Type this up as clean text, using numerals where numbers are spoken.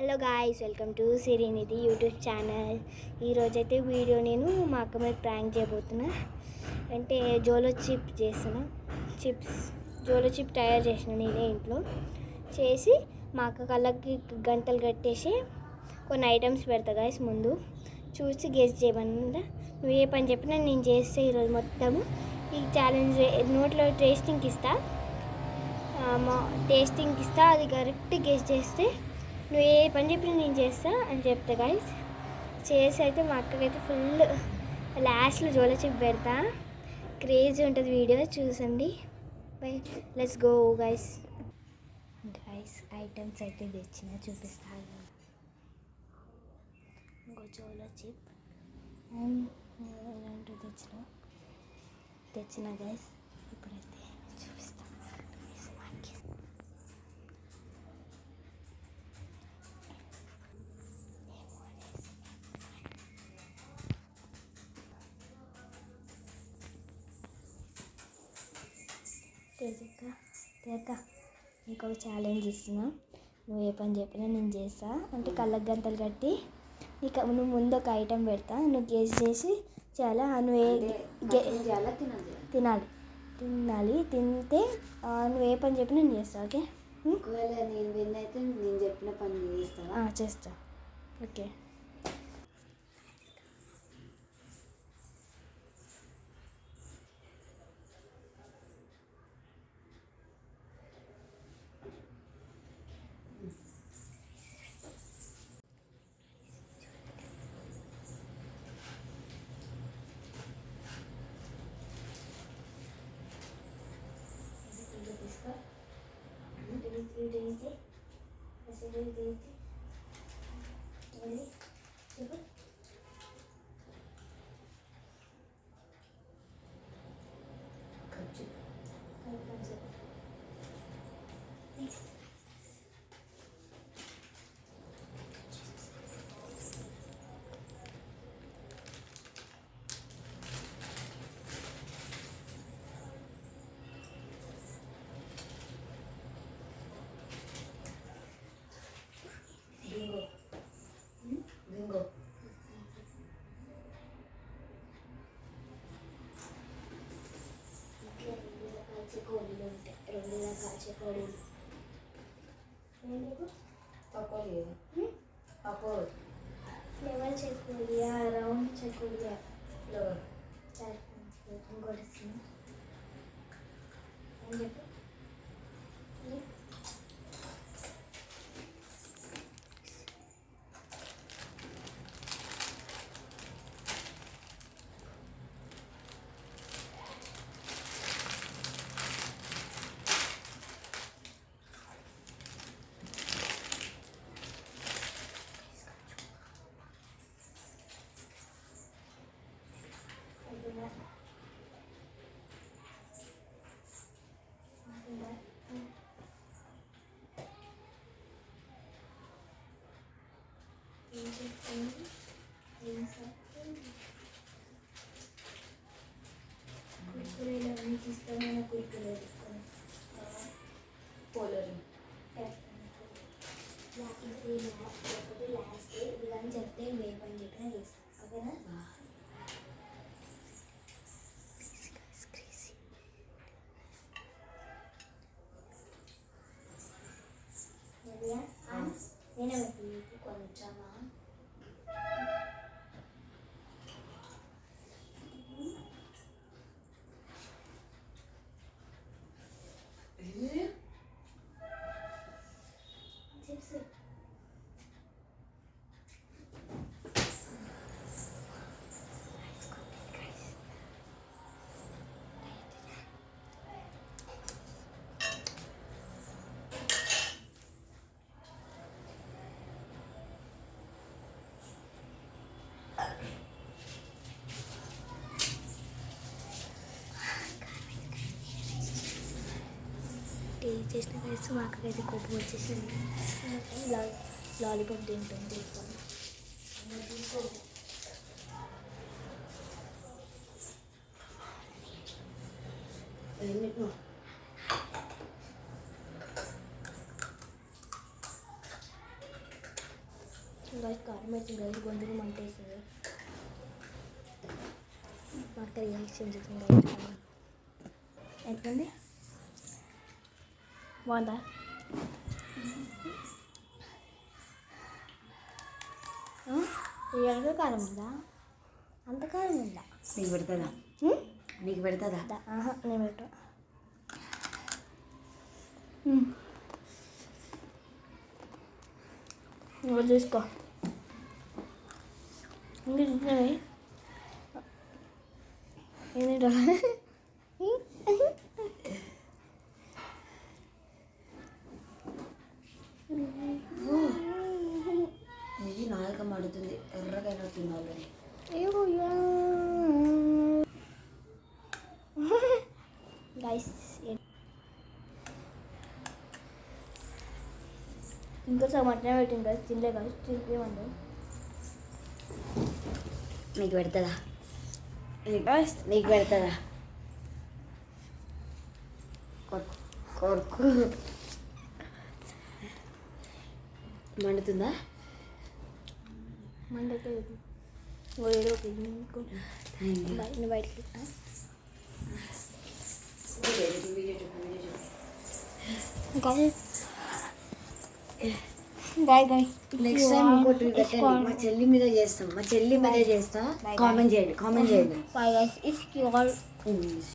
Hello guys, welcome to Sirinidhi YouTube channel. ఈరోజైతే video నేను మా అక్క మీద ప్రాంక్ చేయబోతున్నా. అంటే జోలో చిప్ చేస్తున్నా. జోలో చిప్ తయారు చేసిన నేనే ఇంట్లో చేసి మా అక్క కళ్ళకి గంటలు కట్టేసి కొన్ని ఐటమ్స్ పెడతా గాయస్. ముందు చూసి గెస్ చేయమన్నా. నువ్వు ఏ పని చెప్పినా నేను చేస్తే ఈరోజు మొత్తము ఈ ఛాలెంజ్ నోట్లో టేస్టింగ్కి ఇస్తా. అది కరెక్ట్ గెస్ చేస్తే నువ్వు ఏ పని చెప్పినా నేను చేస్తా అని చెప్తా గాయస్. చేసి అయితే మా అక్కకైతే ఫుల్ లాస్ట్లో జోలో చిప్ పెడతా. క్రేజీ ఉంటుంది, వీడియో చూసండి. Bye, let's go guys. Items అయితే తెచ్చిన చూపిస్తాను. ఇంకో జోలో చిప్ అండ్ ఇలాంటివి తెచ్చిన గైస్. ఇప్పుడైతే చూపిస్తాను. తేక ఇంకొక ఛాలెంజ్ ఇస్తున్నా. నువ్వు ఏ పని చెప్పినా నేను చేస్తా. అంటే కళ్ళకు గంటలు కట్టి నువ్వు ముందు ఒక ఐటెం పెడతా, నువ్వు గెస్ చేసి చాలా తినాలి. తింటే నువ్వు ఏ పని చెప్పినా నేను చేస్తా. ఓకే? ఒకవేళ నేను విన్ అయితే నేను చెప్పిన పని చేస్తా. చేస్తా. ఓకే. చెకోడీలు ఉంటాయి, 2 రకాల చెకోడీలు. ఫ్లేవర్ చెకోడియా, రౌండ్ చెకోడియా, ఫ్లేవర్ ఇంకోటి అని చెప్పి కుర్కురేలు అన్నీ తీసుకోవాలి. కుర్కురేలు పోలర్ లేకపోతే లాస్ట్ ఇది కానీ చెప్తే ఏ పని చెప్పినా చేస్తాను. ఓకేనా? నేనే కొంచెమా చిప్స్ టేస్ట్ చేసిన కలిసి మా అక్కకైతే కోపం వచ్చేసింది. లాలీపాప్ తింటుంది. గైస్ కారం వేసింది గైస్ గొంతుకు మంటేసింది మా అక్క రియాక్షన్ చేసింది గైస్ ఎట్లుంది బాగుందా రియల్గా కారం ఉందా అంత కారం ఉందా నీకు పెడతాదా నీకు పెడతాదా నేను పెట్టా నువ్వు చూసుకో ఇంకా తింటున్నావే ఏం తింటావా ఇది నాలుక మడుతుంది ఎర్రగైనా తినాలి గైస్ ఇంకోసారి మటనే పెట్టింది గైస్ తినలే గైస్ తినిపించమండి నీకు పెడతాదా నీకు పెడతాదా కొరకు మండుతుందా మండైతే ఏదో నువ్వు బయటకి నెక్స్ట్ టైం ఇంకోటి పెట్టండి మా చెల్లి మీద చేస్తాం మా చెల్లి మీద చేస్తా కామెంట్ చేయండి Bye guys, it's your English